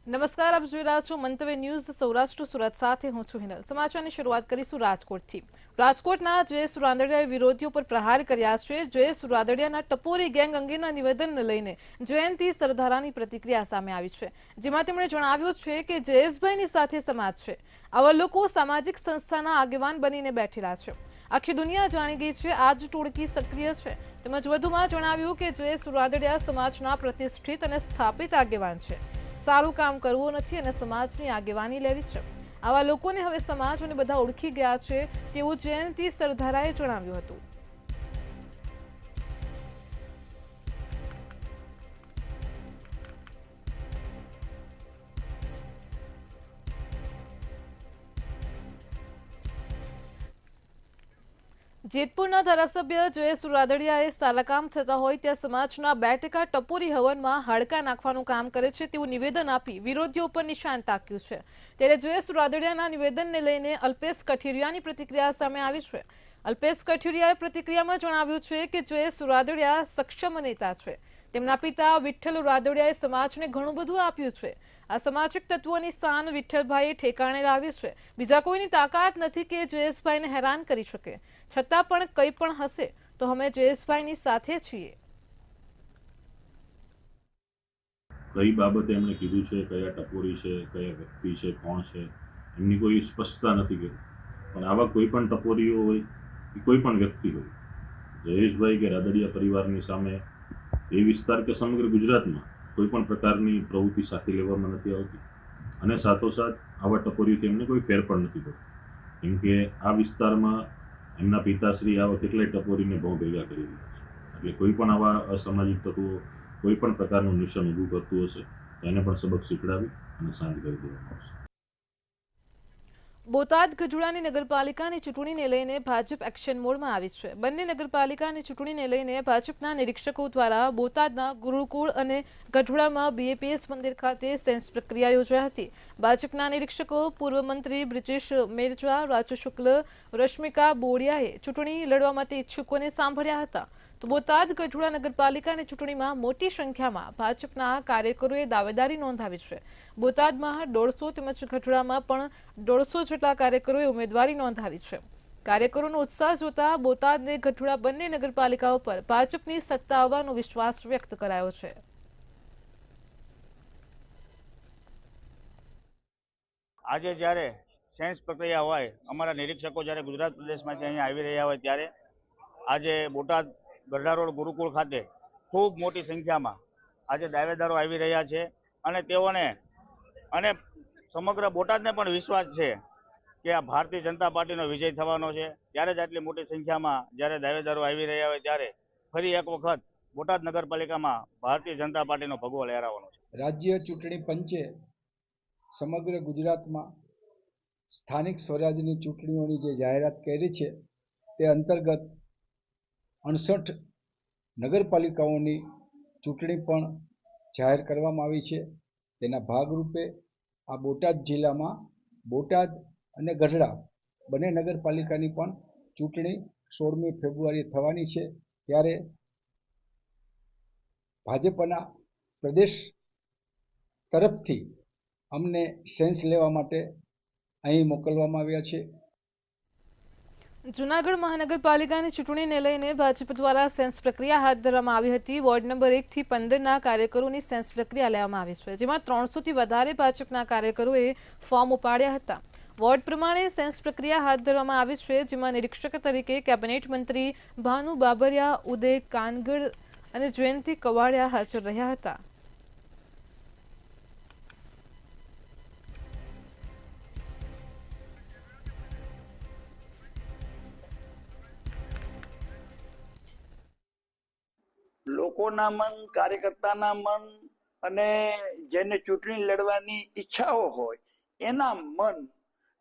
નમસ્કાર, આપ જોઈ રહ્યા છો મંતવ્ય ન્યૂઝ સૌરાષ્ટ્ર સુરત સાથે હું છું હિનલ। સમાચારની શરૂઆત કરીશું રાજકોટથી। રાજકોટના જયેશ રાદડિયાએ વિરોધીઓ પર પ્રહાર કર્યા છે। જયેશ રાદડિયાના ટપોરી ગેંગ અંગેના નિવેદનને લઈને જયંતિ સરદારાની પ્રતિક્રિયા સામે આવી છે, જેમાં તેમણે જણાવ્યું છે કે જયેશભાઈની સાથે સમાજ છે। આવા લોકો સામાજિક સંસ્થાના આગેવાન બનીને બેઠેલા છે। આખી દુનિયા જાણી ગઈ છે આ જ ટોળકી સક્રિય છે। તેમજ વધુમાં જણાવ્યું કે જયેશ રાદડિયા સમાજના પ્રતિષ્ઠિત અને સ્થાપિત આગેવાન છે। સારું કામ કરવું નથી અને સમાજની આગેવાની લેવી છે। આવા લોકોને હવે સમાજ અને બધા ઓળખી ગયા છે તેવું જયંતિ સરદારાએ જણાવ્યું હતું। જેતપુરના ધારાસભ્ય જયેશ રાદડિયાએ સારા કામ થતા હોય ત્યાં સમાજના 2% ટપોરી હવનમાં હાડકા નાખવાનું કામ કરે છે તેવું નિવેદન આપી વિરોધીઓ પર નિશાન તાક્યું છે। ત્યારે જયેશ રાદડિયાના નિવેદનને લઈને અલ્પેશ કઠેરિયાની પ્રતિક્રિયા સામે આવી છે। અલ્પેશ કઠેરિયાએ પ્રતિક્રિયામાં જણાવ્યું છે કે જયેશ રાદડિયા સક્ષમ નેતા છે। તેમના પિતા વિઠ્ઠલ રાદડિયાએ સમાજને ઘણું બધું આપ્યું છે। આ સામાજિક તત્વોની શાન વિઠ્ઠલભાઈએ ઠેકાણે લાવી છે। બીજા કોઈની તાકાત નથી કે જયેશભાઈને હેરાન કરી શકે। છતાં પણ કંઈ પણ હશે તો અમે જયેશભાઈની સાથે છીએ। કઈ બાબતે એમણે કીધું છે, કયા ટપોરી છે, કયા વ્યક્તિ છે, કોણ છે, એમની કોઈ સ્પષ્ટતા નથી કરી। પણ આવા કોઈ પણ ટપોરીઓ હોય કે કોઈ પણ વ્યક્તિ હોય, જયેશભાઈ કે રાદડિયા પરિવારની સામે એ વિસ્તાર કે સમગ્ર ગુજરાતમાં કોઈ પણ પ્રકારની પ્રવૃત્તિ સાથે લેવામાં નથી આવતી અને સાથોસાથ આવા ટપોરીઓથી એમને કોઈ ફેર પણ નથી પડતો, કેમ કે આ વિસ્તારમાં એમના પિતાશ્રી આવા કેટલાય ટપોરીને બહુ ભેગા કરી રહ્યા છે। એટલે કોઈ પણ આવા અસામાજિક તત્વો કોઈ પણ પ્રકારનું નિશાન ઊભું કરતું હશે તો એને પણ સબક શીખડાવી અને શાંત કરી દેવામાં આવશે। બોટાદ ગઢડાની નગરપાલિકાની ચૂંટણીને લઈને ભાજપ એક્શન મોડમાં આવી છે। બંને નગરપાલિકાની ચૂંટણીને લઈને ભાજપના નિરીક્ષકો દ્વારા બોટાદના ગુરુકુળ અને ગઢડામાં બીએપીએસ મંદિર ખાતે સેન્સ પ્રક્રિયા યોજાઈ હતી। ભાજપના નિરીક્ષકો પૂર્વ મંત્રી બ્રિજેશ મેરજા, રાજુ શુક્લ, રશ્મિકા બોડિયાએ ચૂંટણી લડવા માટે ઈચ્છુકોને સાંભળ્યા હતા। તો બોટાદ ગઢડા નગરપાલિકાની ચૂંટણીમાં મોટી સંખ્યામાં ભાજપના કાર્યકરોએ દાવેદારી નોંધાવી છે। બોટાદમાં 150 તેમજ ગઢડામાં પણ 150 જેટલા કાર્યકરોએ ઉમેદવારી નોંધાવી છે। કાર્યકરોનો ઉત્સાહ જોતા બોટાદ અને ગઢડા બંને નગરપાલિકાઓ પર ભાજપની સત્તા આવવાનો વિશ્વાસ વ્યક્ત કરાયો છે। આજે જ્યારે સેન્સ પ્રક્રિયા હોય, અમારા નિરીક્ષકો જ્યારે ગુજરાત પ્રદેશમાંથી અહીંયા આવી રહ્યા હોય ત્યારે આજે બોટાદ ગઢડા રોડ ગુરુકુળ ખાતે ખૂબ મોટી સંખ્યામાં આજે દાવેદારો આવી રહ્યા છે અને તેઓને અને સમગ્ર બોટાદને પણ વિશ્વાસ છે કે આ ભારતીય જનતા પાર્ટીનો વિજય થવાનો છે। ત્યારે જ આટલી મોટી સંખ્યામાં જ્યારે દાવેદારો આવી રહ્યા હોય ત્યારે ફરી એક વખત બોટાદ નગરપાલિકામાં ભારતીય જનતા પાર્ટીનો ભગવો લહેરાવાનો છે। રાજ્ય ચૂંટણી પંચે સમગ્ર ગુજરાતમાં સ્થાનિક સ્વરાજની ચૂંટણીઓની જે જાહેરાત કરી છે તે અંતર્ગત 68 નગરપાલિકાઓની ચૂંટણી પણ જાહેર કરવામાં આવી છે। તેના ભાગરૂપે આ બોટાદ જિલ્લામાં બોટાદ અને ગઢડા બંને નગરપાલિકાની પણ ચૂંટણી 16મી ફેબ્રુઆરીએ થવાની છે। ત્યારે ભાજપના પ્રદેશ તરફથી અમને સેન્સ લેવા માટે અહીં મોકલવામાં આવ્યા છે। જૂનાગઢ મહાનગરપાલિકાની ચૂંટણીને લઈને ભાજપ દ્વારા સેન્સ પ્રક્રિયા હાથ ધરવામાં આવી હતી। વોર્ડ નંબર 1 થી 15ના કાર્યકરોની સેન્સ પ્રક્રિયા લેવામાં આવી છે, જેમાં 300થી વધારે ભાજપના કાર્યકરોએ ફોર્મ ઉપાડ્યા હતા। વોર્ડ પ્રમાણે સેન્સ પ્રક્રિયા હાથ ધરવામાં આવી છે, જેમાં નિરીક્ષક તરીકે કેબિનેટ મંત્રી ભાનુ બાબરિયા, ઉદય કાનગડ અને જયંતિ કવાડિયા હાજર રહ્યા હતા। લોકોના મન, કાર્યકર્તાના મન અને જેને ચૂંટણી લડવાની ઈચ્છાઓ હોય એના મન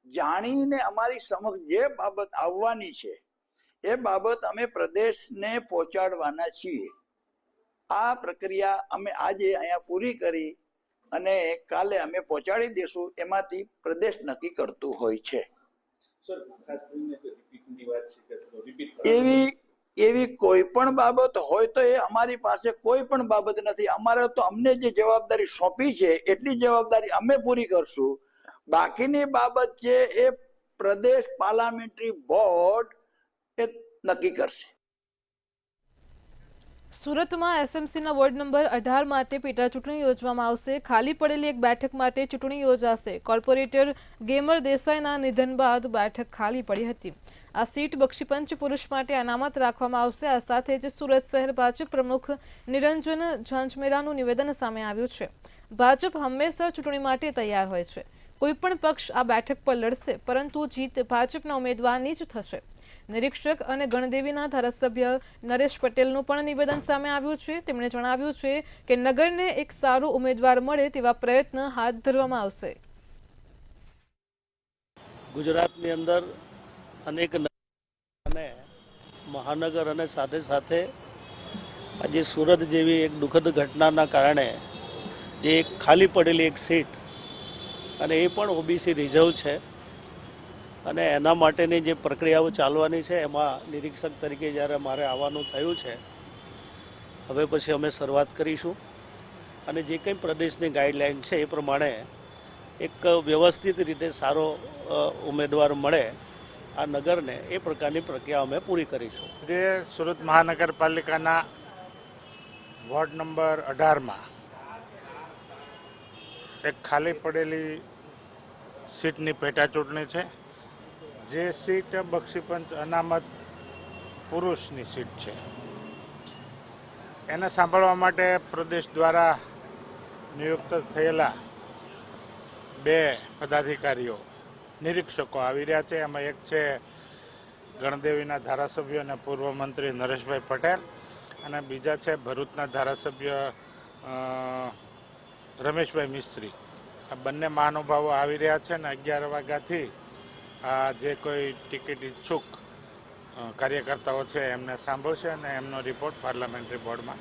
જાણીને અમારી સમક્ષ જે બાબત આવવાની છે એ બાબત અમે પ્રદેશને પહોંચાડવાના છીએ। આ પ્રક્રિયા અમે આજે અહીંયા પૂરી કરી અને કાલે અમે પહોંચાડી દેશું, એમાંથી પ્રદેશ નક્કી કરતું હોય છે। એવી કોઈ પણ બાબત હોય તો એ અમારી પાસે કોઈ પણ બાબત નથી. અમારે તો અમને જે જવાબદારી સોંપી છે એટલી જવાબદારી અમે પૂરી કરશું. બાકીની બાબત છે એ પ્રદેશ પાર્લામેન્ટરી બોર્ડ એ નક્કી કરશે. સુરતમાં એસએમસીના વોર્ડ નંબર 18 માટે પેટા ચૂંટણી યોજવામાં આવશે. ખાલી પડેલી એક બેઠક માટે ચૂંટણી યોજાશે. કોર્પોરેટર ગેમર દેસાઈના નિધન બાદ બેઠક ખાલી પડી હતી. આ સીટ બક્ષીપંચ પુરુષ માટે અનામત રાખવામાં આવશે. આ સાથે જ સુરત શહેર ભાજપ પ્રમુખ નિરંજન ઝાંઝમેરાનું નિવેદન સામે આવ્યું છે. ભાજપ હંમેશા ચૂંટણી માટે તૈયાર હોય છે. કોઈપણ પક્ષ આ બેઠક પર લડશે, પરંતુ જીત ભાજપના ઉમેદવારની જ થશે. નિરીક્ષક અને ગણદેવીના ધારાસભ્ય નરેશ પટેલનું પણ નિવેદન સામે આવ્યું છે. તેમણે જણાવ્યું છે કે નગરને એક સારો ઉમેદવાર મળે તેવા પ્રયત્ન હાથ ધરવામાં આવશે. ગુજરાતની અંદર અનેક અને મહાનગર અને સાથે સાથે આજે સુરત જેવી એક દુઃખદ ઘટનાના કારણે જે એક ખાલી પડેલી એક સીટ અને એ પણ ઓબીસી રિઝર્વ છે અને એના માટેની જે પ્રક્રિયાઓ ચાલવાની છે એમાં નિરીક્ષક તરીકે જ્યારે મારે આવવાનું થયું છે, હવે પછી અમે શરૂઆત કરીશું અને જે કંઈ પ્રદેશની ગાઈડલાઈન છે એ પ્રમાણે એક વ્યવસ્થિત રીતે સારો ઉમેદવાર મળે આ નગરને એ પ્રકારની પ્રક્રિયા અમે પૂરી કરીશું. જે સુરત મહાનગરપાલિકાના વોર્ડ નંબર 18માં એક ખાલી પડેલી સીટની પેટા ચૂંટણી છે. જે સીટ બક્ષીપંચ અનામત પુરુષની સીટ છે એને સાંભળવા માટે પ્રદેશ દ્વારા નિયુક્ત થયેલા 2 પદાધિકારીઓ નિરીક્ષકો આવી રહ્યા છે. એમાં એક છે ગણદેવીના ધારાસભ્ય અને પૂર્વ મંત્રી નરેશભાઈ પટેલ અને બીજા છે ભરૂચના ધારાસભ્ય રમેશભાઈ મિસ્ત્રી. આ બંને મહાનુભાવો આવી રહ્યા છે અને 11 વાગ્યાથી આ જે કોઈ ટિકિટ ઈચ્છુક કાર્યકર્તાઓ છે એમને સાંભળશે અને એમનો રિપોર્ટ પાર્લામેન્ટરી બોર્ડમાં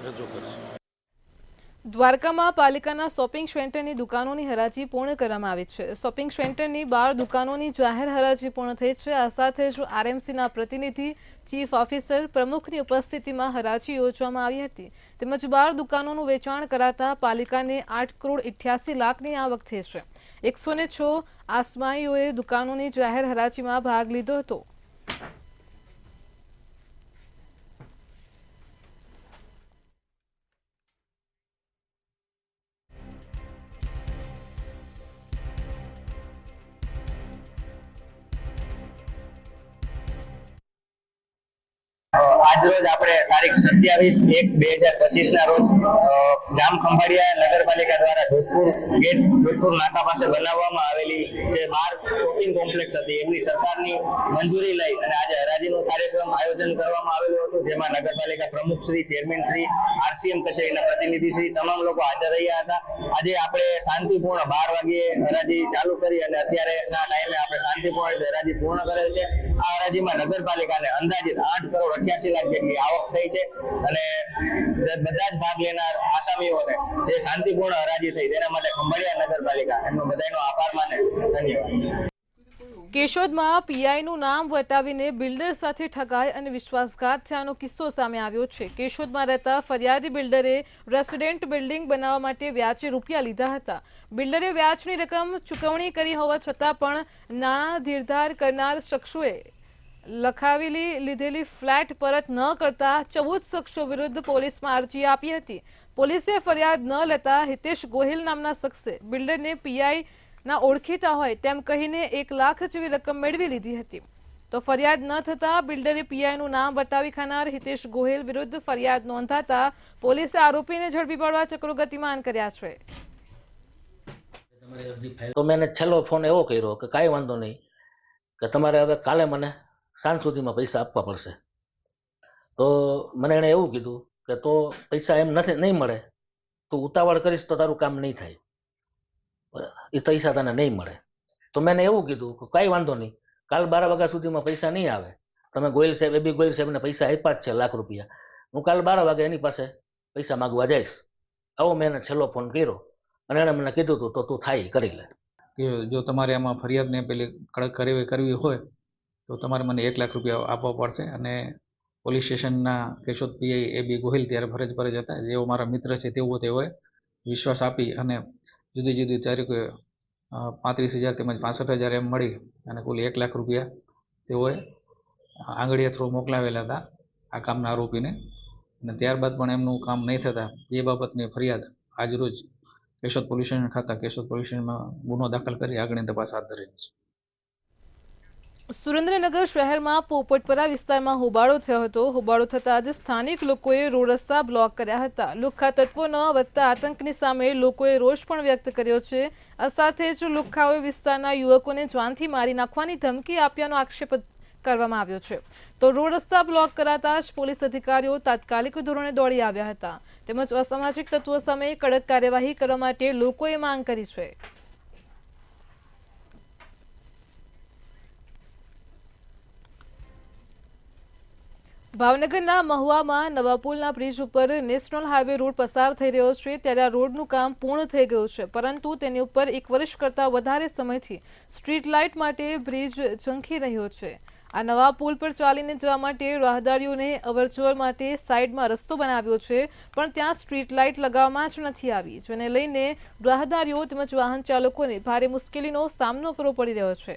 રજૂ કરશે. દ્વારકામાં પાલિકાના શોપિંગ સેન્ટરની દુકાનોની હરાજી પૂર્ણ કરવામાં આવી છે. શોપિંગ સેન્ટરની 12 દુકાનોની જાહેર હરાજી પૂર્ણ થઈ છે. આ સાથે જ આરએમસીના પ્રતિનિધિ, ચીફ ઓફિસર પ્રમુખની ઉપસ્થિતિમાં હરાજી યોજવામાં આવી હતી. તેમજ 12 દુકાનોનું વેચાણ કરાતા પાલિકાને 8 કરોડ 88 લાખની આવક થઈ છે. 106 આસમાઈઓએ દુકાનોની જાહેર હરાજીમાં ભાગ લીધો હતો. આજરોજ આપણે તારીખ 27/1/2025 ના રોજ ગામ ખંભાળિયા નગરપાલિકા દ્વારા જોધપુર નાકા પાસે બનાવવામાં આવેલી જે 12 શોપિંગ કોમ્પ્લેક્સ હતી એમની સરકારની મંજૂરી લઈ અને આજે હરાજીનો કાર્યક્રમ આયોજન કરવામાં આવેલું હતું. જેમાં નગરપાલિકા પ્રમુખ શ્રી, ચેરમેન શ્રી, આરસીએમ કચેરીના પ્રતિનિધિ શ્રી તમામ લોકો હાજર રહ્યા હતા. આજે આપણે શાંતિપૂર્ણ 12 વાગ્યે હરાજી ચાલુ કરી અને અત્યારેના ટાઈમે આપણે શાંતિપૂર્ણ હરાજી પૂર્ણ કરેલ છે. આ હરાજીમાં નગરપાલિકાને અંદાજિત 8 કરોડ 88 લાખ જેટલી આવક થઈ છે અને બધા જ ભાગ લેનાર આસામીઓને જે શાંતિપૂર્ણ હરાજી થઈ તેના માટે ખંભાળિયા નગરપાલિકા એમનો બધાનો આભાર માને. ધન્યવાદ. કેશોદમાં પીઆઈનું નામ વટાવીને બિલ્ડર સાથે ઠગાઈ અને વિશ્વાસઘાત થયાનો કિસ્સો સામે આવ્યો છે. કેશોદમાં રહેતા ફરિયાદી બિલ્ડરે રેસિડેન્ટ બિલ્ડિંંગ બનાવવા માટે વ્યાજે રૂપિયા લીધા હતા. બિલ્ડરે વ્યાજની રકમ ચૂકવણી કરી હોવા છતાં પણ નાણાં ધીરધાર કરનાર શખ્સોએ લખાવેલી લીધેલી ફ્લેટ પરત ન કરતા 14 શખ્સો વિરુદ્ધ પોલીસમાં અરજી આપી હતી. પોલીસે ફરિયાદ ન લેતા હિતેશ ગોહિલ નામના શખ્સે બિલ્ડરને પીઆઈ ના ઓળખીતા હોય તેમ કહીને 1 લાખ જેવી રકમ મેળવી લીધી હતી. તો ફરિયાદ ન થતા બિલ્ડરે પીઆઈનું નામ વટાવી ખાનાર હિતેશ ગોહિલ વિરુદ્ધ ફરિયાદ નોંધાતા પોલીસે આરોપીને ઝડપી પાડવા ચક્રો ગતિમાન કર્યા છે. તો મેં છેલ્લો ફોન એવો કર્યો કે કાંઈ વાંધો નહીં, કે તમારે હવે કાલે મને સાંજ સુધીમાં પૈસા આપવા પડશે. તો મને એણે એવું કીધું કે તો પૈસા એમ નહીં મળે, તું ઉતાવળ કરીશ તો તારું કામ નહીં થાય, એ પૈસા તને નહીં મળે. તો મેં એવું કીધું કે કાંઈ વાંધો નહીં, કાલ 12 વાગ્યા સુધીમાં પૈસા નહીં આવે, તમે ગોયલ સાહેબ, એબી ગોયલ સાહેબને પૈસા આપ્યા જ છે ₹1 લાખ, હું કાલ 12 વાગે એની પાસે પૈસા માગવા જઈશ. આવો મેં એને છેલ્લો ફોન કર્યો અને એણે મને કીધું હતું તો તું થાય કરી લે. કે જો તમારે આમાં ફરિયાદને પેલી કડક કાર્યવાહી કરવી હોય તો તમારે મને ₹1 લાખ આપવા પડશે અને પોલીસ સ્ટેશનના કેશોદ પીઆઈ AB ગોહિલ ત્યારે ફરજ પર જ હતા. જેઓ મારા મિત્ર છે તેઓએ વિશ્વાસ આપી અને જુદી જુદી તારીખે 35,000 તેમજ 65,000 એમ મળી અને કુલ 1 લાખ રૂપિયા તેઓએ આંગળીયા થ્રુ મોકલાવેલા હતા આ કામના આરોપીને. અને ત્યારબાદ પણ એમનું કામ નહીં થતાં એ બાબતની ફરિયાદ આજરોજ કેશોદ પોલીસ સ્ટેશન ખાતા કેશોદ પોલીસ સ્ટેશનમાં ગુનો દાખલ કરી આગળની તપાસ હાથ ધરી છે. સુરેન્દ્રનગર શહેરમાં પોપટપરા વિસ્તારમાં હોબાળો થયો હતો. હોબાળો થતાં જ સ્થાનિક લોકોએ રોડ રસ્તા બ્લોક કર્યા હતા. લુખ્ખા તત્વોના વધતા આતંકની સામે લોકોએ રોષ પણ વ્યક્ત કર્યો છે. આ સાથે જ લુખ્ખાઓએ વિસ્તારના યુવકોને જાનથી મારી નાખવાની ધમકી આપ્યાનો આક્ષેપ કરવામાં આવ્યો છે. તો રોડ રસ્તા બ્લોક કરાતા જ પોલીસ અધિકારીઓ તાત્કાલિક ધોરણે દોડી આવ્યા હતા. તેમજ અસામાજિક તત્વો સામે કડક કાર્યવાહી કરવા માટે લોકોએ માંગ કરી છે. ભાવનગરના મહુવામાં નવા પુલના બ્રિજ ઉપર નેશનલ હાઈવે રોડ પસાર થઈ રહ્યો છે. ત્યારે આ રોડનું કામ પૂર્ણ થઈ ગયું છે, પરંતુ તેની ઉપર 1 વર્ષ કરતાં વધારે સમયથી સ્ટ્રીટ લાઇટ માટે બ્રિજ ઝંખી રહ્યો છે. આ નવા પુલ પર ચાલીને જવા માટે રાહદારીઓને અવરજવર માટે સાઈડમાં રસ્તો બનાવ્યો છે, પણ ત્યાં સ્ટ્રીટ લાઇટ લગાવવામાં જ નથી આવી, જેને લઈને રાહદારીઓ તેમજ વાહન ચાલકોને ભારે મુશ્કેલીનો સામનો કરવો પડી રહ્યો છે.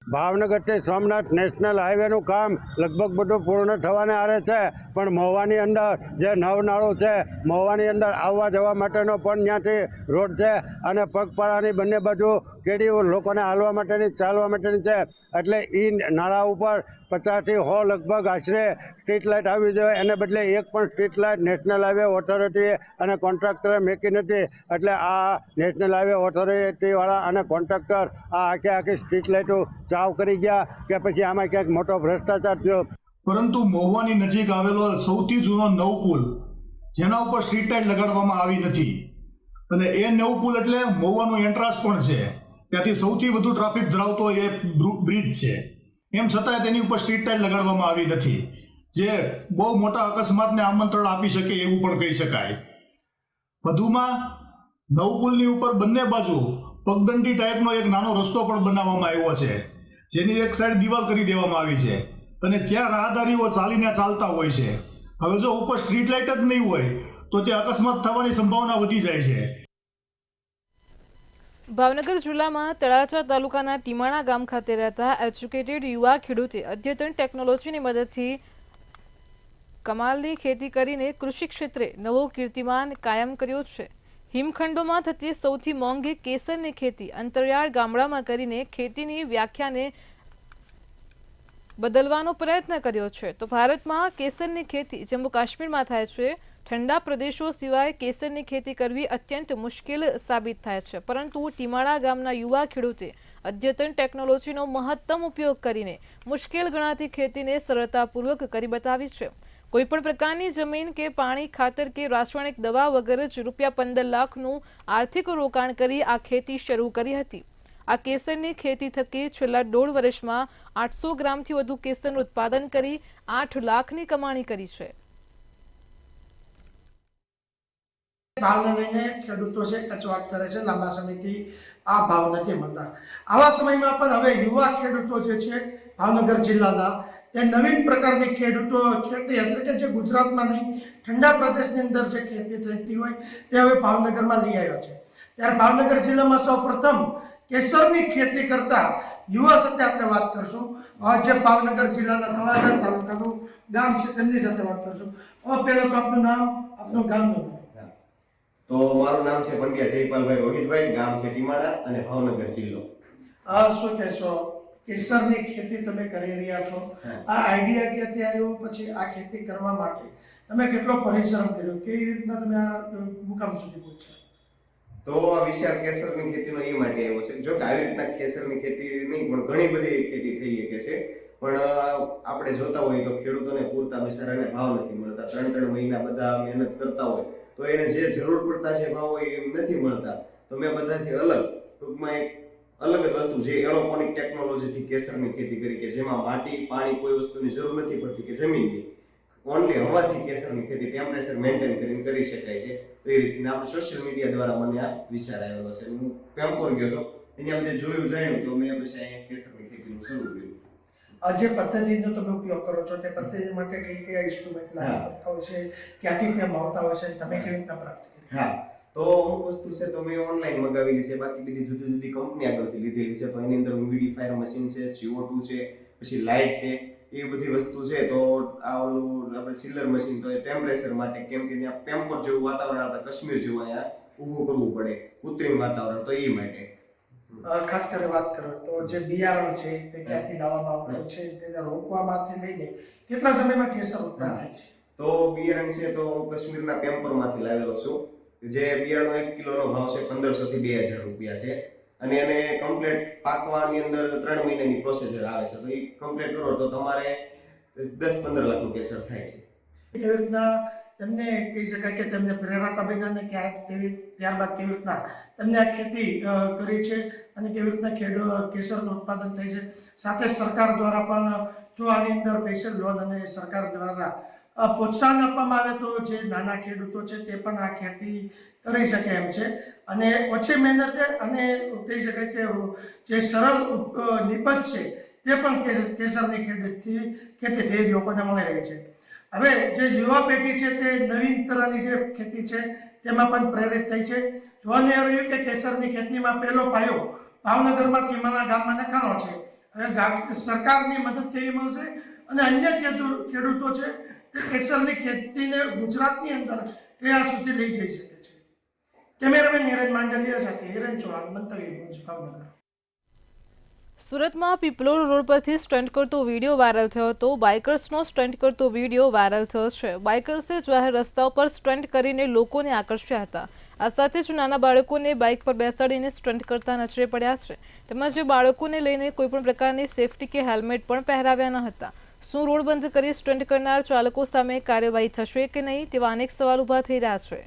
ભાવનગરથી સોમનાથ નેશનલ હાઈવેનું કામ લગભગ બધું પૂર્ણ થવાને આરે છે, પણ મહુવાની અંદર જે નવનાળું છે, મહુવાની અંદર આવવા જવા માટેનો પણ ત્યાંથી રોડ છે અને પગપાળાની બંને બાજુ કેડી લોકોને હાલવા માટેની ચાલવા માટેની છે. એટલે એ નાળા ઉપર 50 થી 100 લગભગ આશરે સ્ટ્રીટ લાઇટ આવી જોઈએ. એને બદલે એક પણ street light national highway authority અને કોન્ટ્રાક્ટરે મૂકી નથી. એટલે આ નેશનલ હાઈવે ઓથોરિટીવાળા અને કોન્ટ્રાક્ટર આ આખી સ્ટ્રીટ લાઇટો ચાવ કરી ગયા કે પછી આમાં ક્યાંક મોટો ભ્રષ્ટાચાર થયો. પરંતુ મહુવાની નજીક આવેલો સૌથી જૂનો નવ પુલ, જેના ઉપર સ્ટ્રીટ લાઇટ લગાડવામાં આવી નથી, અને એ નવ પુલ એટલે મહુવાનું એન્ટ્રાન્સ પણ છે, ત્યાંથી સૌથી વધુ ટ્રાફિક ધરાવતો એ બ્રિજ છે. એમ છતાં તેની ઉપર સ્ટ્રીટ લાઇટ લગાડવામાં આવી નથી, જે બહુ મોટા અકસ્માતને આમંત્રણ આપી શકે એવું પણ કહી શકાય. વધુમાં નવ પુલની ઉપર બંને બાજુ પગદંડી ટાઈપનો એક નાનો રસ્તો પણ બનાવવામાં આવ્યો છે, જેની એક સાઈડ દિવાલ કરી દેવામાં આવી છે, અને ત્યાં રાહદારીઓ ચાલીને ચાલતા હોય છે. હવે જો ઉપર સ્ટ્રીટ લાઇટ જ નહીં હોય તો તે અકસ્માત થવાની સંભાવના વધી જાય છે. ભાવનગર જિલ્લામાં તળાજા તાલુકાના ટીમાણા ગામ ખાતે રહેતા એજ્યુકેટેડ યુવા ખેડૂતે અદ્યતન ટેકનોલોજીની મદદથી કમાલની ખેતી કરીને કૃષિ ક્ષેત્રે નવો કીર્તિમાન કાયમ કર્યો છે. હિમખંડોમાં થતી સૌથી મોંઘી કેસરની ખેતી અંતરિયાળ ગામડામાં કરીને ખેતીની વ્યાખ્યાને બદલવાનો પ્રયત્ન કર્યો છે. તો ભારતમાં કેસરની ખેતી જમ્મુ કાશ્મીરમાં થાય છે. ઠંડા પ્રદેશો સિવાય કેસરની ખેતી કરવી અત્યંત મુશ્કેલ સાબિત થાય છે, પરંતુ ટીમાળા ગામના યુવા ખેડૂતે અદ્યતન ટેકનોલોજીનો મહત્તમ ઉપયોગ કરીને મુશ્કેલ ગણાતી ખેતીને સરળતાપૂર્વક કરી બતાવી છે. કોઈપણ પ્રકારની જમીન કે પાણી, ખાતર કે રાસાયણિક દવા વગર જ ₹15 લાખનું આર્થિક રોકાણ કરી આ ખેતી શરૂ કરી હતી. આ કેસરની ખેતી થકી છેલ્લા 1.5 વર્ષમાં 800 ગ્રામથી વધુ કેસરનું ઉત્પાદન કરી 8 લાખની કમાણી કરી છે. ભાવને લઈને ખેડૂતો છે કચવાટ કરે છે, લાંબા સમયથી આ ભાવ નથી મળતા. આવા સમયમાં પણ હવે યુવા ખેડૂતો જે છે ભાવનગર જિલ્લાના, તે નવીન પ્રકારની ખેતી એટલે કે જે ગુજરાતમાં નહીં ઠંડા પ્રદેશની અંદર જે ખેતી થતી હોય તે હવે ભાવનગરમાં લઈ આવ્યા છે. ત્યારે ભાવનગર જિલ્લામાં સૌ પ્રથમ કેસરની ખેતી કરતા યુવા સાથે આપણે વાત કરશું, જે ભાવનગર જિલ્લાના તળાજા તાલુકાનું ગામ છે તેમની સાથે વાત કરશું. પહેલા તો આપનું નામ, આપનું ગામનું નામ. તો મારું નામ છે પંડ્યા જયપાલભાઈ રોહિતભાઈ, ગામ છે ટીમાળા અને ભાવનગર જિલ્લો. શું કહેશો, કેસરની ખેતી તમે કરી રહ્યા છો, આ આઈડિયા ક્યાંથી આવ્યો, પછી આ ખેતી કરવા માટે તમે કેટલો પરિશ્રમ કર્યો, કેવી રીતના તમે આ મુકામ સુધી પહોંચ્યા? તો આ વિશાળ કેસરની ખેતીનો એ માટે આવ્યો છે, જો કે આવી રીતના કેસરની ખેતી નહીં પણ ઘણી બધી ખેતી થઈ શકે છે, પણ આપણે જોતા હોઈએ તો ખેડૂતોને પૂરતા બિચારાને ભાવ નથી મળતા. 3 મહિના બધા મહેનત કરતા હોય તો એને જે જરૂર પડતા છે ભાવ હોય એ નથી મળતા. તો મેં બધાથી અલગ, ટૂંકમાં એક અલગ જ વસ્તુ જે એરોપોનિક ટેકનોલોજીથી કેસરની ખેતી કરી, કે જેમાં માટી, પાણી કોઈ વસ્તુની જરૂર નથી પડતી કે જમીનની, ઓનલી હવાથી કેસરની ખેતી ટેમ્પરેચર મેન્ટેન કરીને કરી શકાય છે. તો એ રીતે આપણે સોશિયલ મીડિયા દ્વારા મને આ વિચાર આવેલો છે. હું પેમ્પોર ગયો હતો, અહીંયા બધે જોયું જાણ્યું તો મેં પછી અહીંયા કેસરની ખેતીનું શરૂ કર્યું. જે પદ્ધતિનો તમે ઉપયોગ કરો છો તે પદ્ધતિ માટે કઈ ઇન્સ્ટ્રુમેન્ટ લાગુ પડતા હોય છે, ક્યાંથી તે મળતા હોય છે, તમે કેવી રીતના પ્રાપ્ત કરી? હા, તો અમુક વસ્તુ છે તો મેં ઓનલાઈન મગાવેલી છે, બાકી બધી જુદી જુદી કંપની આગળથી લીધેલી છે. તો એની અંદર હ્યુમિડિફાયર મશીન છે, CO2 છે, પછી લાઇટ છે, એ બધી વસ્તુ છે. તો આ ઓલું આપણે ચિલ્લર મશીન, તો એ ટેમ્પરેચર માટે, કેમ કે ત્યાં પેમ્પર જેવું વાતાવરણ આપણે કાશ્મીર જેવું અહીંયા ઊભું કરવું પડે, કૃત્રિમ વાતાવરણ, તો એ માટે. ખાસ કરીને વાત કરો તો જે બિયારણ છે તે ક્યાંથી લાવવામાં આવતું હોય છે, તેને રોપવામાંથી લઈને કેટલા સમયમાં કેસર ઉત્પન્ન થાય છે? તો બિયારણ છે તો કાશ્મીરના પેમ્પરમાંથી લાવેલો છું. જે બિયારણનો 1 કિલોનો ભાવ છે 1500 થી 2000 રૂપિયા છે, અને એને કમ્પ્લીટ પાકવાની અંદર 3 મહિનાની પ્રોસેસર આવે છે. તો એ કમ્પ્લીટ કરો તો તમારે 10-15 લાખનું કેસર થાય છે. કેવી રીતના તેમને કહી શકાય કે તેમને પ્રેરણા બન્યા ને ત્યારબાદ કેવી રીતના તેમને આ ખેતી કરી છે અને કેવી રીતના કેસરનું ઉત્પાદન થાય છે, સાથે સરકાર દ્વારા પણ જો આની અંદર સ્પેશિયલ લોન અને સરકાર દ્વારા પ્રોત્સાહન આપવામાં આવે તો જે નાના ખેડૂતો છે તે પણ આ ખેતી કરી શકે એમ છે, અને ઓછી મહેનતે અને કહી શકાય કે જે સરળ નિપજ છે તે પણ કેસરની ખેતી તે લોકોને મળી રહી છે. હવે જે યુવા પેઢી છે તે નવીન તરહની જે ખેતી છે તેમાં પણ પ્રેરિત થઈ છે. જોવા રહ્યું કે કેસરની ખેતીમાં પહેલો પાયો ભાવનગરમાં કિમાના ગામમાં નખાણો છે. હવે સરકારની મદદ કેવી મળશે અને અન્ય ખેડૂતો છે તે કેસરની ખેતીને ગુજરાતની અંદર કયા સુધી લઈ જઈ શકે છે? કેમેરામેન હિરેન માંડલિયા સાથે હિરેન ચૌહાણ, મંતવ્ય ન્યૂઝ, ભાવનગર. સુરતમાં પીપલોડ રોડ પરથી સ્ટન્ટ કરતો વિડીયો વાયરલ થયો હતો. બાઇકર્સનો સ્ટન્ટ કરતો વિડીયો વાયરલ થયો છે. બાઇકર્સે જાહેર રસ્તાઓ પર સ્ટન્ટ કરીને લોકોને આકર્ષ્યા હતા. આ સાથે જ નાના બાળકોને બાઇક પર બેસાડીને સ્ટન્ટ કરતા નજરે પડ્યા છે. તેમજ બાળકોને લઈને કોઈપણ પ્રકારની સેફટી કે હેલ્મેટ પણ પહેરાવ્યા ન હતા. શું રોડ બંધ કરી સ્ટન્ટ કરનાર ચાલકો સામે કાર્યવાહી થશે કે નહીં, તેવા અનેક સવાલ ઊભા થઈ રહ્યા છે.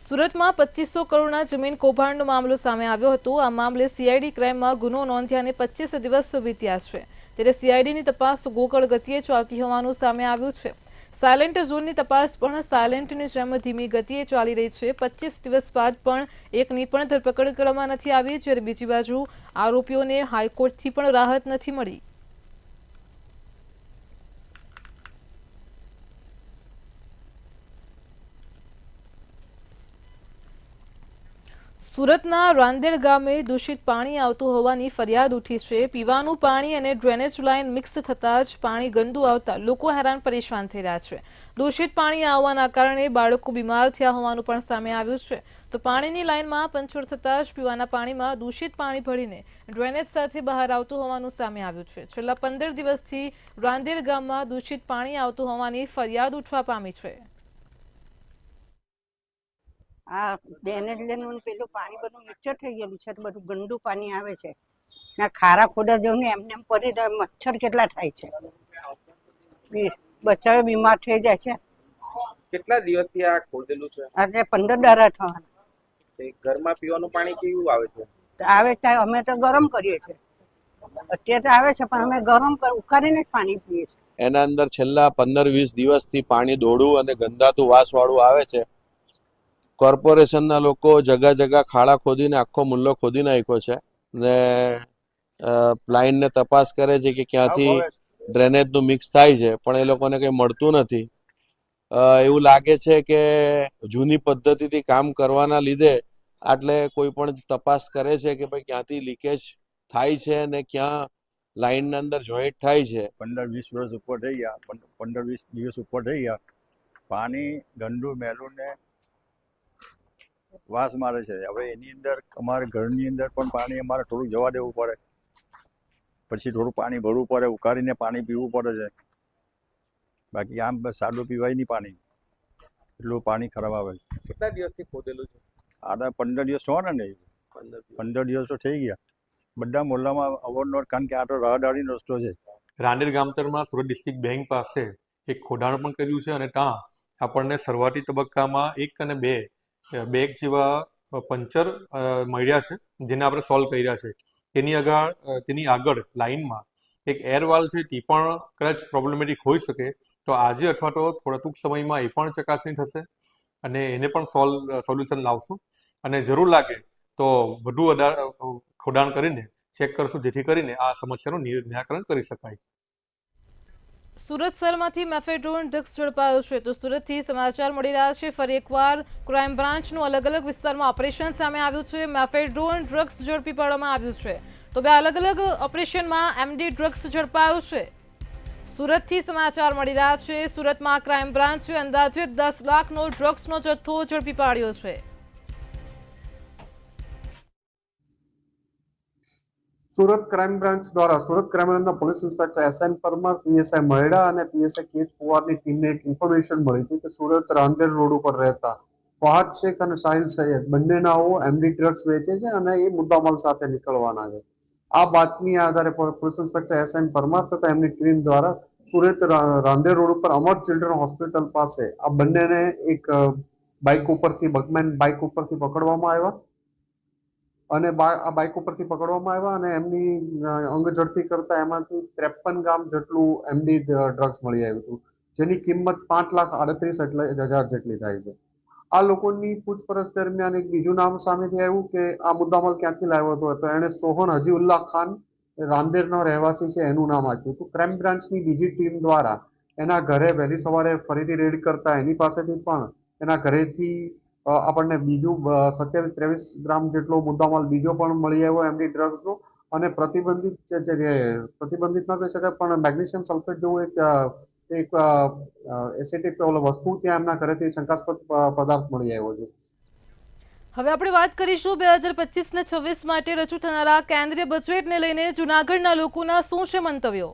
સુરતમાં 2500 કરોડના જમીન કૌભાંડનો મામલો સામે આવ્યો હતો. આ મામલે સીઆઈડી ક્રાઇમમાં ગુનો નોંધ્યાને 25 દિવસ વીત્યા છે. ત્યારે સીઆઈડીની તપાસ ગોકળ ગતિએ ચાલતી હોવાનું સામે આવ્યું છે. સાયલેન્ટ ઝોનની તપાસ પણ સાયલેન્ટની જેમ ધીમી ગતિએ ચાલી રહી છે. 25 દિવસ બાદ પણ એકની પણ ધરપકડ કરવામાં નથી આવી, જ્યારે બીજી બાજુ આરોપીઓને હાઈકોર્ટથી પણ રાહત નથી મળી. સુરતના રાંદેર ગામે દૂષિત પાણી આવતું હોવાની ફરિયાદ ઉઠી છે. પીવાનું પાણી અને ડ્રેનેજ લાઇન મિક્સ થતાં જ પાણી ગંદુ આવતા લોકો હેરાન પરેશાન થઈ રહ્યા છે. દૂષિત પાણી આવવાના કારણે બાળકો બીમાર થયા હોવાનું પણ સામે આવ્યું છે. તો પાણીની લાઇનમાં પંચર થતાં જ પીવાના પાણીમાં દૂષિત પાણી ભળીને ડ્રેનેજ સાથે બહાર આવતું હોવાનું સામે આવ્યું છે. છેલ્લા 15 દિવસથી રાંદેર ગામમાં દૂષિત પાણી આવતું હોવાની ફરિયાદ ઉઠવા પામી છે. આ ડ્રેનેજ લેનું પેલું પાણી બધું મિક્સર થઈ ગયેલું છે, બધું ગંદુ પાણી આવે છે. ના ખારા ખોડા જેવું ને એમને એમ પડી મચ્છર કેટલા થાય છે, બચ્ચાઓ બીમાર થઈ જાય છે. કેટલા દિવસથી આ ખોદેલું છે? આજે 15 દાડા થવાના. ઘરમાં પીવાનું પાણી કેવું આવે છે? આવે ત્યાં અમે તો ગરમ કરીએ છીએ. અત્યારે આવે છે પણ અમે ગરમ ઉકાળીને જ પાણી પીએ છીએ. એના અંદર છેલ્લા 15-20 દિવસથી પાણી દોડું અને ગંદાતું વાસવાળું આવે છે. કોર્પોરેશનના લોકો જગા ખાડા ખોદીને આખો મુલ્લો ખોદી નાખ્યો છે ને લાઈનને તપાસ કરે છે કે ક્યાંથી ડ્રેનેજનું મિક્સ થાય છે, પણ એ લોકોને કંઈ મળતું નથી. એવું લાગે છે કે જૂની પદ્ધતિથી કામ કરવાના લીધે આટલે કોઈ પણ તપાસ કરે છે કે ભાઈ ક્યાંથી લીકેજ થાય છે અને ક્યાં લાઈનના અંદર જોઈન્ટ થાય છે. 15-20 વર્ષ ઉપર થઈ ગયા, 15-20 દિવસ ઉપર થઈ ગયા. પાણી ગંદુ મેલું ને વાસ મારે છે. હવે એની અંદર અમારે ઘરની અંદર પણ પાણી અમારે થોડું જવા દેવું પડે, પછી થોડું પાણી ભરવું પડે, ઉકાળીને પાણી પીવું પડે છે. બાકી આમ બસ સાદું પીવાય નહીં પાણી, એટલું પાણી ખરાબ આવે છે. કેટલા દિવસથી ખોદેલું છે? આ 15 દિવસ થવાના ને, 15 દિવસ તો થઈ ગયા. બધા મોહલ્લામાં અવારનવાર, કારણ કે આ તો રાહદારીનો રસ્તો છે. રાંદેર ગામતળમાં સુરત ડિસ્ટ્રિક્ટ બેંક પાસે એક ખોદાણ પણ કર્યું છે અને ત્યાં આપણને શરૂઆતી તબક્કામાં 1 અને 2 બેગ જેવા પંચર મળ્યા છે, જેને આપણે સોલ્વ કર્યા છે. તેની આગળ લાઇનમાં એક એરવાલ છે, તે પણ કદાચ પ્રોબ્લેમેટિક હોઈ શકે. તો આજે અથવા તો થોડા ટૂંક સમયમાં એ પણ ચકાસણી થશે અને એને પણ સોલ્યુશન લાવશું. અને જરૂર લાગે તો વધુ ખોદાણ કરીને ચેક કરશું, જેથી કરીને આ સમસ્યાનું નિરાકરણ કરી શકાય. સુરત શહેરમાંથી મેફેડ્રોન ડ્રગ્સ ઝડપાયો છે. તો સુરતથી સમાચાર મળી રહ્યા છે. ફરી એકવાર ક્રાઇમ બ્રાન્ચનું અલગ અલગ વિસ્તારમાં ઓપરેશન સામે આવ્યું છે. મેફેડ્રોન ડ્રગ્સ ઝડપી પાડવામાં આવ્યું છે. તો બે અલગ અલગ ઓપરેશનમાં એમડી ડ્રગ્સ ઝડપાયું છે. સુરતથી સમાચાર મળી રહ્યા છે. સુરતમાં ક્રાઇમ બ્રાન્ચે અંદાજે 10 લાખનો ડ્રગ્સનો જથ્થો ઝડપી પાડ્યો છે. સુરત ક્રાઇમ બ્રાન્ચ દ્વારા સુરત ક્રાઇમના police inspector SN Parmar, PSI Maheda અને PSI કેચ કુવારની ટીમને એક ઇન્ફોર્મેશન મળી હતી કે સુરત રાંદેર રોડ ઉપર રહેતા ફહાદ શેખ અને સાહિલ સૈયદ બંનેનાઓ એમડી ડ્રગ્સ વેચે છે અને એ મુદ્દામાલ સાથે નીકળવાના છે. આ બાતમી આધારે પોલીસ ઇન્સ્પેક્ટર SN પરમાર તથા એમની ટીમ દ્વારા સુરત રાંદેર રોડ ઉપર અમર ચિલ્ડ્રન હોસ્પિટલ પાસે આ બંનેને એક બાઇક ઉપરથી બગમેન બાઇક ઉપરથી પકડવામાં આવ્યા અને આ બાઇક ઉપરથી પકડવામાં આવ્યા અને એમની અંગ ઝડપી કરતા એમાંથી 53 ગ્રામ જેટલું એમડી ડ્રગ્સ મળી આવ્યું હતું, જેની કિંમત 5,38,000 જેટલી થાય છે. આ લોકોની પૂછપરછ દરમિયાન એક બીજું નામ સામેથી આવ્યું કે આ મુદ્દામાલ ક્યાંથી લાવ્યો હતો, તો એણે સોહન હજીઉલ્લાહ ખાન રાંદેરનો રહેવાસી છે એનું નામ આપ્યું હતું. ક્રાઇમ બ્રાન્ચની બીજી ટીમ દ્વારા એના ઘરે વહેલી સવારે ફરીથી રેડ કરતા એની પાસેથી પણ એના ઘરેથી આપણને બીજું 27-23 ગ્રામ જેટલો મુદ્દામાલ બીજો પણ મળી આવ્યો એમડી ડ્રગ્સનો અને પ્રતિબંધિત ન કહી શકાય પણ મેગ્નેશિયમ સલ્ફેટ જેવું એક એસિટિક વસ્તુ ત્યાં એમના ઘરેથી શંકાસ્પદ પદાર્થ મળી આવ્યો છે. હવે આપણે વાત કરીશું 2025 ને 26 માટે રજૂ થનારા કેન્દ્રીય બજેટને લઈને જૂનાગઢના લોકોના શું છે મંતવ્યો.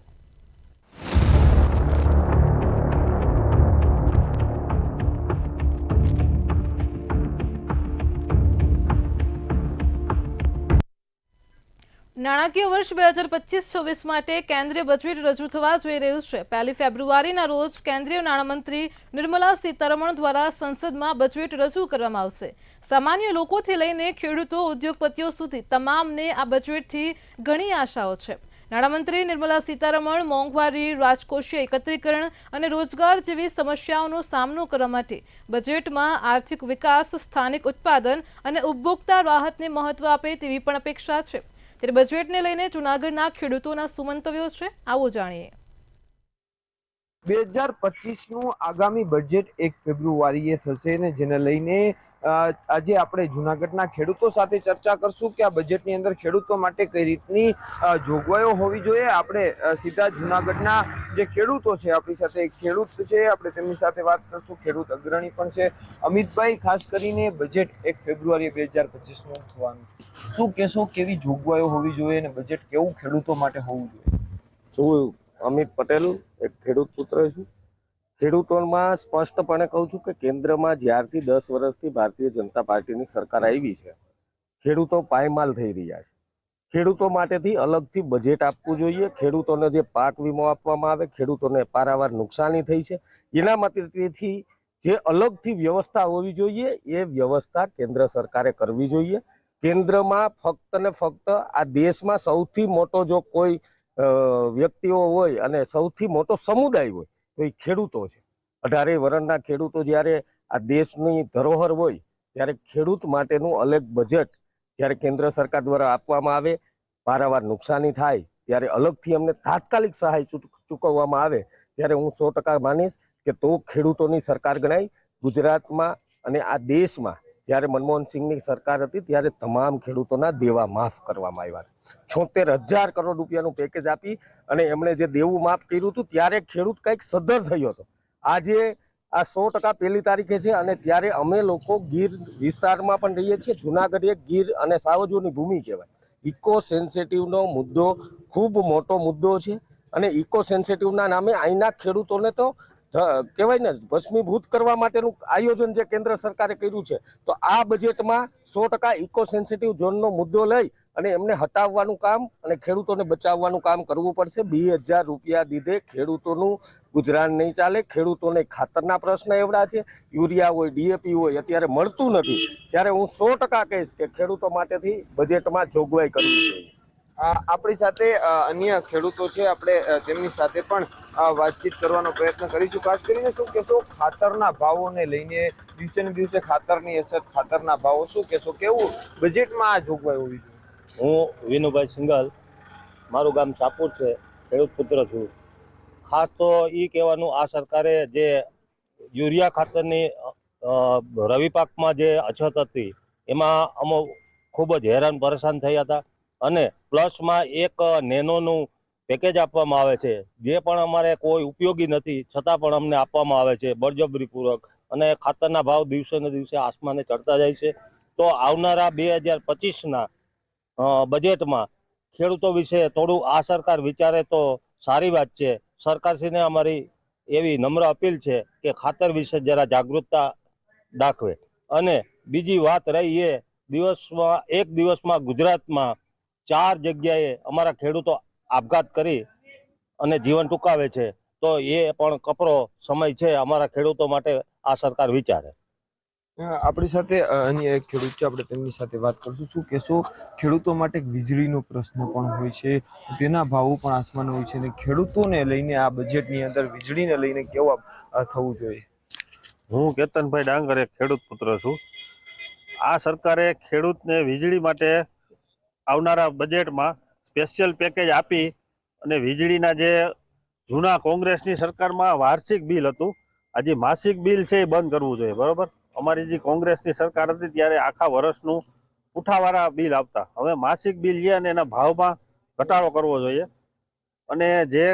નાણાકીય વર્ષ 2025-26 માટે કેન્દ્રીય બજેટ રજૂ થવા જઈ રહ્યું છે. 1 ફેબ્રુઆરીના રોજ કેન્દ્રીય નાણામંત્રી નિર્મલા સીતારમણ દ્વારા સંસદમાં બજેટ રજૂ કરવામાં આવશે. સામાન્ય લોકોથી લઈને ખેડૂતો, ઉદ્યોગપતિઓ સુધી તમામને આ બજેટથી ઘણી આશાઓ છે. નાણામંત્રી નિર્મલા સીતારમણ મોંઘવારી, રાજકોષીય એકત્રીકરણ અને રોજગાર જેવી સમસ્યાઓનો સામનો કરવા માટે બજેટમાં આર્થિક વિકાસ, સ્થાનિક ઉત્પાદન અને ઉપભોક્તા રાહતને મહત્વ આપે તેવી પણ અપેક્ષા છે. ત્યારે બજેટને લઈને જૂનાગઢના ખેડૂતોના શું મંતવ્યો છે, આવો જાણીએ. 2025નું આગામી બજેટ 1 ફેબ્રુઆરીએ થશે ને જેને લઈને આજે આપણે જૂનાગઢના ખેડૂતો સાથે ચર્ચા કરશું કે આ બજેટની અંદર ખેડૂતો માટે કઈ રીતની જોગવાઈઓ હોવી જોઈએ. આપણે સીધા જૂનાગઢના જે ખેડૂતો છે, આપણી સાથે એક ખેડૂત છે, આપણે તેમની સાથે વાત કરશું. ખેડૂત અગ્રણી પણ છે. અમિતભાઈ, ખાસ કરીને બજેટ 1 ફેબ્રુઆરી 2025નું થવાનું છે, શું કહેશો, કેવી જોગવાઈઓ હોવી જોઈએ અને બજેટ કેવું ખેડૂતો માટે હોવું જોઈએ? હું અમિત પટેલ એક ખેડૂત પુત્ર છું. ખેડૂતોમાં સ્પષ્ટપણે કહું છું કે કેન્દ્રમાં જ્યારથી 10 વર્ષથી ભારતીય જનતા પાર્ટીની સરકાર આવી છે, ખેડૂતો પાયમાલ થઈ રહ્યા છે. ખેડૂતો માટેથી અલગથી બજેટ આપવું જોઈએ. ખેડૂતોને જે પાક વીમો આપવામાં આવે, ખેડૂતોને પારાવાર નુકસાની થઈ છે, એના માટેથી જે અલગથી વ્યવસ્થા હોવી જોઈએ એ વ્યવસ્થા કેન્દ્ર સરકારે કરવી જોઈએ. કેન્દ્રમાં ફક્ત ને ફક્ત આ દેશમાં સૌથી મોટો જો કોઈ વ્યક્તિઓ હોય અને સૌથી મોટો સમુદાય હોય તો એ ખેડૂતો છે. 18 વર્ષના ખેડૂતો જ્યારે આ દેશની ધરોહર હોય ત્યારે ખેડૂત માટેનું અલગ બજેટ જ્યારે કેન્દ્ર સરકાર દ્વારા આપવામાં આવે, પારાવાર નુકસાની થાય ત્યારે અલગથી અમને તાત્કાલિક સહાય ચૂકવવામાં આવે ત્યારે હું 100% માનીશ કે તો ખેડૂતોની સરકાર ગણાય. ગુજરાતમાં અને આ દેશમાં જ્યારે મનમોહન સિંહની સરકાર હતી ત્યારે તમામ ખેડૂતોના દેવા માફ કરવામાં આવ્યા. 76,000 કરોડ રૂપિયાનું પેકેજ આપી અને એમણે જે દેવું માફ કર્યું હતું ત્યારે ખેડૂત કંઈક સદ્ધર થયો હતો. આજે આ 100% પહેલી તારીખે છે અને ત્યારે અમે લોકો ગીર વિસ્તારમાં પણ રહીએ છીએ. જુનાગઢ એક ગીર અને સાવજોની ભૂમિ કહેવાય. ઇકો સેન્સિટિવનો મુદ્દો ખૂબ મોટો મુદ્દો છે અને ઇકો સેન્સિટિવના નામે અહીંના ખેડૂતોને તો કહેવાય ને ભસ્મીભૂત કરવા માટેનું આયોજન જે કેન્દ્ર સરકારે કર્યું છે. તો આ બજેટમાં 100% ઇકો સેન્સિટિવ ઝોનનો મુદ્દો લઈ અને એમને હટાવવાનું કામ અને ખેડૂતોને બચાવવાનું કામ કરવું પડશે. 2,000 રૂપિયા દીધે ખેડૂતોનું ગુજરાન નહીં ચાલે. ખેડૂતોને ખાતરના પ્રશ્ન એવડા છે, યુરિયા હોય, DAP હોય, અત્યારે મળતું નથી. ત્યારે હું 100% કહીશ કે ખેડૂતો માટેથી બજેટમાં જોગવાઈ કરવી જોઈએ. આપણી સાથે અન્ય ખેડૂતો છે, આપણે તેમની સાથે પણ વાતચીત કરવાનો પ્રયત્ન કરીશું. ખાસ કરીને શું કહેશો ખાતરના ભાવોને લઈને? દિવસે ને દિવસે ખાતરની અછત, ખાતરના ભાવો શું કહેશો, કેવું બજેટમાં આ જોગવાઈ હોવી જોઈએ? હું વિનુભાઈ સિંગલ, મારું ગામ ચાપુર છે, ખેડૂત પુત્ર છું. ખાસ તો એ કહેવાનું, આ સરકારે જે યુરિયા ખાતરની રવિ પાકમાં જે અછત હતી એમાં અમે ખૂબ જ હેરાન પરેશાન થયા હતા. અને પ્લસમાં એક નેનોનું પેકેજ આપવામાં આવે છે, જે પણ અમારે કોઈ ઉપયોગી નથી છતાં પણ અમને આપવામાં આવે છે બળજબરીપૂર્વક. અને ખાતરના ભાવ દિવસે ને દિવસે આસમાને ચડતા જાય છે. તો આવનારા 2025ના બજેટમાં ખેડૂતો વિશે થોડું આ સરકાર વિચારે તો સારી વાત છે. સરકારશ્રીને અમારી એવી નમ્ર અપીલ છે કે ખાતર વિશે જરા જાગૃતતા દાખવે. અને બીજી વાત રહી એ એક દિવસમાં ગુજરાતમાં 4 જગ્યાએ અમારા ખેડૂતો આપઘાત કરી અને જીવન ટૂંકાવે છે. તો એ પણ કપરો સમય છે અમારા ખેડૂતો માટે. આ સરકાર વિચારે. આપણી સાથે અન્ય એક ખેડૂત છે, આપણે તેમની સાથે વાત કરશું. શું કહેશો, ખેડૂતો માટે વીજળીનો પ્રશ્ન પણ હોય છે, તેના ભાવો પણ આસમાન હોય છે, અને ખેડૂતોને લઈને આ બજેટની અંદર વીજળીને લઈને કેવું થવું જોઈએ? હું કેતનભાઈ ડાંગર, એક ખેડૂત પુત્ર છું. આ સરકારે ખેડૂતને વીજળી માટે આવનારા બજેટમાં સ્પેશિયલ પેકેજ આપી અને વીજળીના જે જૂના કોંગ્રેસની સરકારમાં વાર્ષિક બિલ હતું, આજે માસિક બિલ છે એ બંધ કરવું જોઈએ. બરોબર, અમારી જે કોંગ્રેસની સરકાર હતી ત્યારે આખા વર્ષનું ઉઠાવાળા બિલ આવતા. હવે માસિક બિલ છે અને એના ભાવમાં ઘટાડો કરવો જોઈએ. અને જે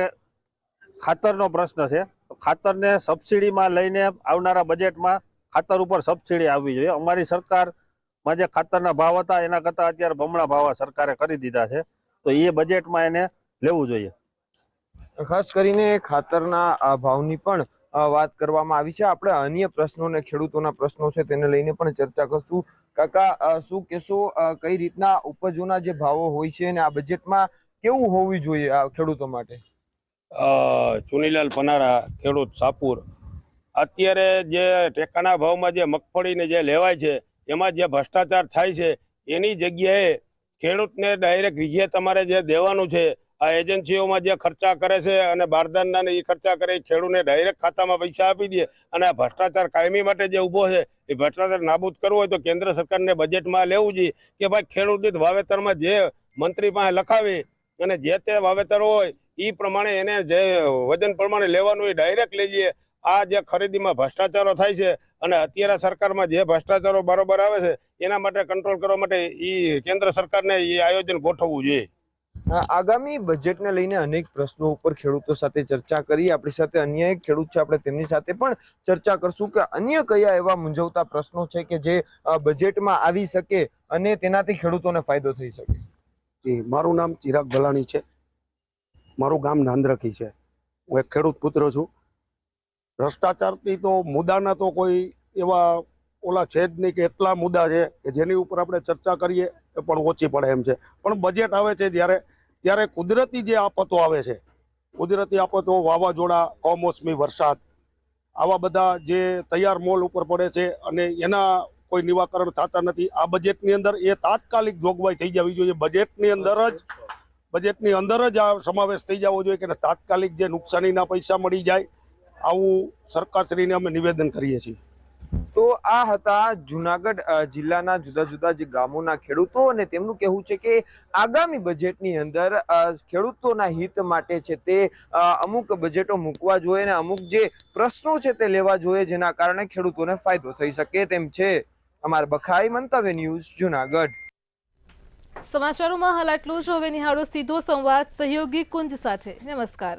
ખાતરનો પ્રશ્ન છે, ખાતરને સબસિડીમાં લઈને આવનારા બજેટમાં ખાતર ઉપર સબસિડી આવવી જોઈએ. અમારી સરકારમાં જે ખાતરના ભાવ હતા એના કરતાં અત્યારે બમણા ભાવ સરકારે કરી દીધા છે, તો એ બજેટમાં એને લેવું જોઈએ. ખાસ કરીને ખાતરના ભાવની પણ વાત કરવામાં આવી છે. આપણે અન્ય પ્રશ્નોને, ખેડૂતોના પ્રશ્નો છે તેને લઈને પણ ચર્ચા કરશું. કાકા, શું કહેશો, કઈ રીતના ઉપજોના જે ભાવો હોય છે અને આ બજેટમાં કેવું હોવું જોઈએ આ ખેડૂતો માટે? ચુનીલાલ પનારા, ખેડૂત સાપુર. અત્યારે જે ટેકાના ભાવમાં જે મગફળીને જે લેવાય છે એમાં જે ભ્રષ્ટાચાર થાય છે, એની જગ્યાએ ખેડૂતને ડાયરેક્ટ વીઘે તમારે જે દેવાનું છે, આ એજન્સીઓમાં જે ખર્ચા કરે છે અને બારદાનના એ ખર્ચા કરે, ખેડૂતને ડાયરેક્ટ ખાતામાં પૈસા આપી દે. અને આ ભ્રષ્ટાચાર કાયમી માટે જે ઊભો છે એ ભ્રષ્ટાચાર નાબૂદ કરવો હોય તો કેન્દ્ર સરકારને બજેટમાં લેવું જોઈએ કે ભાઈ ખેડૂત વાવેતરમાં જે મંત્રી પાસે લખાવી અને જે તે વાવેતર હોય એ પ્રમાણે એને જે વજન પ્રમાણે લેવાનું એ ડાયરેક્ટ લઈ લઈએ. આ જે ખરીદીમાં ભ્રષ્ટાચારો થાય છે અને અત્યારે સરકારમાં જે ભ્રષ્ટાચારો બરોબર આવે છે એના માટે કંટ્રોલ કરવા માટે એ કેન્દ્ર સરકારને એ આયોજન ગોઠવવું જોઈએ. આગામી બજેટને લઈને અનેક પ્રશ્નો ઉપર ખેડૂતો સાથે ચર્ચા કરી. આપણી સાથે અન્ય એક ખેડૂત છે, આપણે તેમની સાથે પણ ચર્ચા કરશું કે અન્ય કયા એવા મૂંઝવતા પ્રશ્નો છે કે જે બજેટમાં આવી શકે અને તેનાથી ખેડૂતોને ફાયદો થઈ શકે. મારું નામ ચિરાગ ગલાણી છે, મારું ગામ નાંદ્રકી છે. હું એક ખેડૂત પુત્ર છું. ભ્રષ્ટાચારથી તો મુદ્દાના તો કોઈ એવા ઓલા છે જ નહીં કે એટલા મુદ્દા છે કે જેની ઉપર આપણે ચર્ચા કરીએ એ પણ ઓછી પડે એમ છે. પણ બજેટ આવે છે ત્યારે કુદરતી જે આફતો આવે છે, કુદરતી આફતો, વાવાઝોડા, કમોસમી વરસાદ, આવા બધા જે તૈયાર મોલ ઉપર પડે છે અને એના કોઈ નિવાકરણ થતા નથી. આ બજેટની અંદર એ તાત્કાલિક જોગવાઈ થઈ જવી જોઈએ. બજેટની અંદર જ આ સમાવેશ થઈ જવો જોઈએ કે તાત્કાલિક જે નુકસાનીના પૈસા મળી જાય. આવું સરકારશ્રીને અમે નિવેદન કરીએ છીએ. તો આ હતા જુનાગઢ જિલ્લાના જુદા જુદા જે ગામોના ખેડૂતો, અને તેમનું કહેવું છે કે આગામી બજેટની અંદર ખેડૂતોના હિત માટે છે તે અમુક બજેટો મૂકવા જોઈએ અને અમુક જે પ્રશ્નો છે તે લેવા જોઈએ, જેના કારણે ખેડૂતોને ફાયદો થઈ શકે તેમ છે. અમારા બખાઈ મંતવ્ય ન્યૂઝ, જુનાગઢ. સમાચારોમાં હાલ આટલું જ. હવે નિહાળો સીધો સંવાદ સહયોગી કુંજ સાથે. નમસ્કાર.